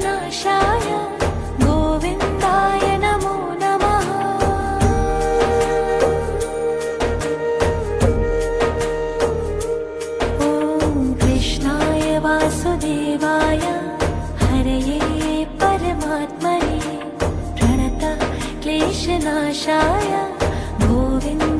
क्लेशनाशाय गोविन्दाय नमो नमः। ॐ कृष्णाय वासुदेवाय हरये परमात्मने प्रणतः क्लेशनाशाय गोविन्दाय